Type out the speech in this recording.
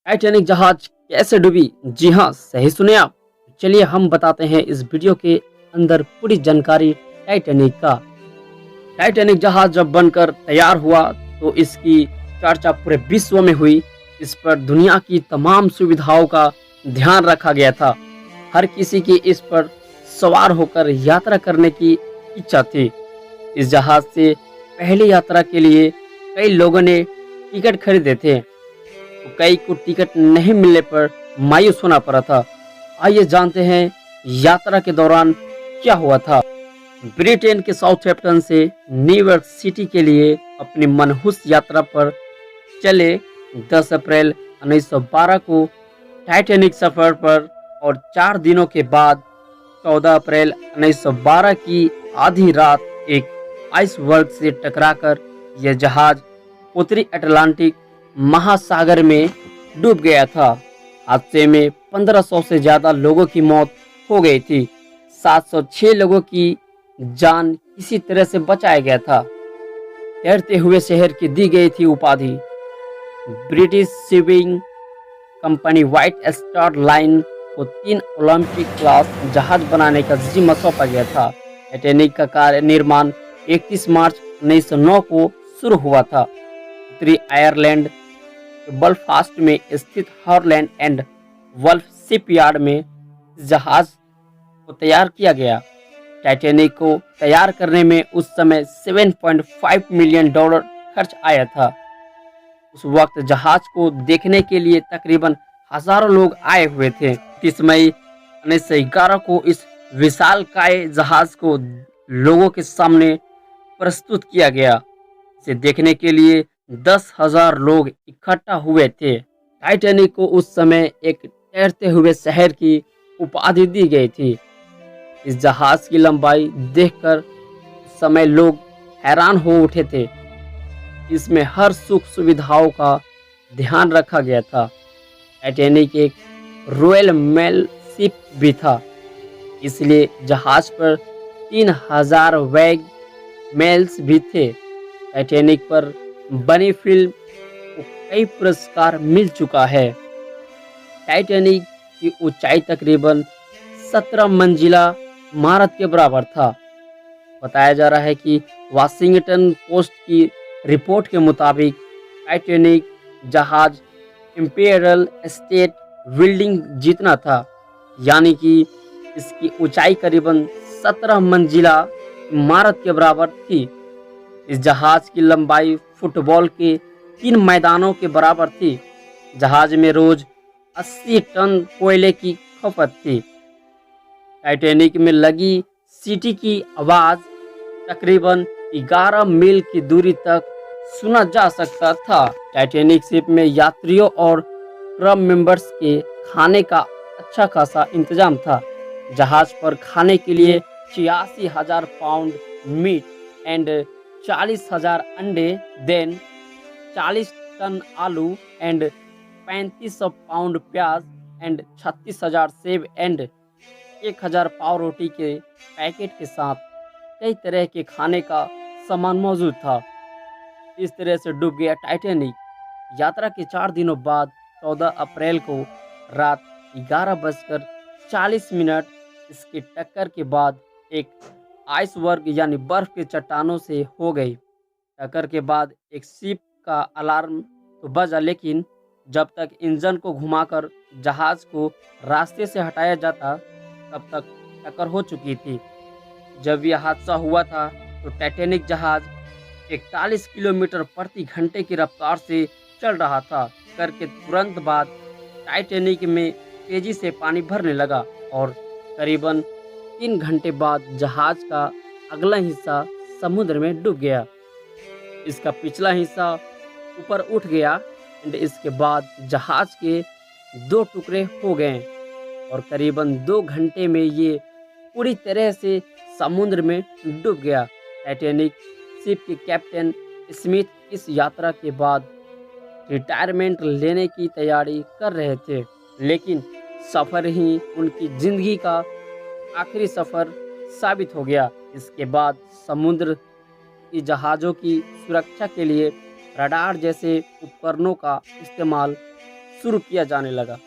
Titanic जहाज कैसे डूबी? जी हाँ, सही सुने आप। चलिए हम बताते हैं इस वीडियो के अंदर पूरी जानकारी टाइटैनिक का। टाइटैनिक जहाज जब बनकर तैयार हुआ तो इसकी चर्चा पूरे विश्व में हुई। इस पर दुनिया की तमाम सुविधाओं का ध्यान रखा गया था। हर किसी की इस पर सवार होकर यात्रा करने की इच्छा थी। इस जहाज से पहली यात्रा के लिए कई लोगों ने टिकट खरीदे थे, तो कई को टिकट नहीं मिलने पर मायूस होना पड़ा था। आइए जानते हैं यात्रा के दौरान क्या हुआ था। ब्रिटेन के साउथहैम्पटन से न्यूयॉर्क सिटी के लिए अपनी मनहूस यात्रा पर चले 10 अप्रैल 1912 को टाइटैनिक सफर पर और 4 दिनों के बाद 14 अप्रैल 1912 की आधी रात एक आइसबर्ग से टकराकर यह जहाज उत्तरी अटलांटिक महासागर में डूब गया था। हादसे में 1500 से ज्यादा लोगों की मौत हो गई थी। 706 लोगों की जान किसी तरह से बचाया गया था। तैरते हुए शहर की दी गई थी उपाधि। British shipping company white star line को 3 ओलंपिक क्लास जहाज बनाने का जिम्मा सौंपा गया था। टाइटैनिक का कार्य निर्माण 31 मार्च 1909 को शुरू हुआ था। उत्तरी आयरलैंड के बलफास्ट में स्थित हॉलैंड एंड वुल्फ शिपयार्ड में इस जहाज को तैयार किया गया। टाइटैनिक को तैयार करने में उस समय $7.5 मिलियन खर्च आया था। उस वक्त जहाज को देखने के लिए तकरीबन हजारों लोग आए हुए थे। 30 मई 1911 को इस विशालकाय जहाज को लोगों के सामने प्रस्तुत किया गया। इसे देखने के लिए 10,000 लोग इकट्ठा हुए थे। टाइटैनिक को उस समय एक तैरते हुए शहर की उपाधि दी गई थी। इस जहाज की लंबाई देखकर उस समय लोग हैरान हो उठे थे। इसमें हर सुख सुविधाओं का ध्यान रखा गया था। टाइटैनिक एक रॉयल मेल शिप भी था, इसलिए जहाज पर 3000 वैग मेल्स भी थे। टाइटैनिक पर बनी फिल्म को कई पुरस्कार मिल चुका है। टाइटैनिक की ऊंचाई तकरीबन 17 मंजिला इमारत के बराबर था। बताया जा रहा है कि वाशिंगटन पोस्ट की रिपोर्ट के मुताबिक टाइटैनिक जहाज इंपीरियल स्टेट बिल्डिंग जितना था, यानी कि इसकी ऊंचाई करीबन 17 मंजिला इमारत के बराबर थी। इस जहाज की लंबाई फुटबॉल के 3 मैदानों के बराबर थी। जहाज में रोज 80 टन कोयले की खपत थी। टाइटैनिक में लगी सीटी की आवाज तकरीबन 11 मील की दूरी तक सुना जा सकता था। टाइटैनिक शिप में यात्रियों और क्रू मेंबर्स के खाने का अच्छा खासा इंतजाम था। जहाज पर खाने के लिए 86,000 पाउंड मीट एंड 40,000 अंडे, देन 40 टन आलू एंड 3500 पाउंड प्याज एंड 36,000 सेब एंड 1000 पाव रोटी के पैकेट के साथ कई तरह के खाने का सामान मौजूद था। इस तरह से डूब गया टाइटैनिक। यात्रा के 4 दिनों बाद 14 अप्रैल को रात 11:40 इसकी टक्कर के बाद एक आइसबर्ग यानी बर्फ के चट्टानों से हो गई। टक्कर के बाद एक शिप का अलार्म तो बजा, लेकिन जब तक इंजन को घुमाकर जहाज को रास्ते से हटाया जाता तब तक टक्कर हो चुकी थी। जब यह हादसा हुआ था तो टाइटैनिक जहाज 41 किलोमीटर प्रति घंटे की रफ्तार से चल रहा था। टक्कर के तुरंत बाद टाइटैनिक में तेजी से पानी भरने लगा और करीबन 3 घंटे बाद जहाज का अगला हिस्सा समुद्र में डूब गया। इसका पिछला हिस्सा ऊपर उठ गया और इसके बाद जहाज के 2 टुकड़े हो गए और करीबन 2 घंटे में ये पूरी तरह से समुद्र में डूब गया। टाइटैनिक शिप के कैप्टन स्मिथ इस यात्रा के बाद रिटायरमेंट लेने की तैयारी कर रहे थे, लेकिन सफ़र ही उनकी ज़िंदगी का आखिरी सफ़र साबित हो गया। इसके बाद समुद्र की जहाज़ों की सुरक्षा के लिए रडार जैसे उपकरणों का इस्तेमाल शुरू किया जाने लगा।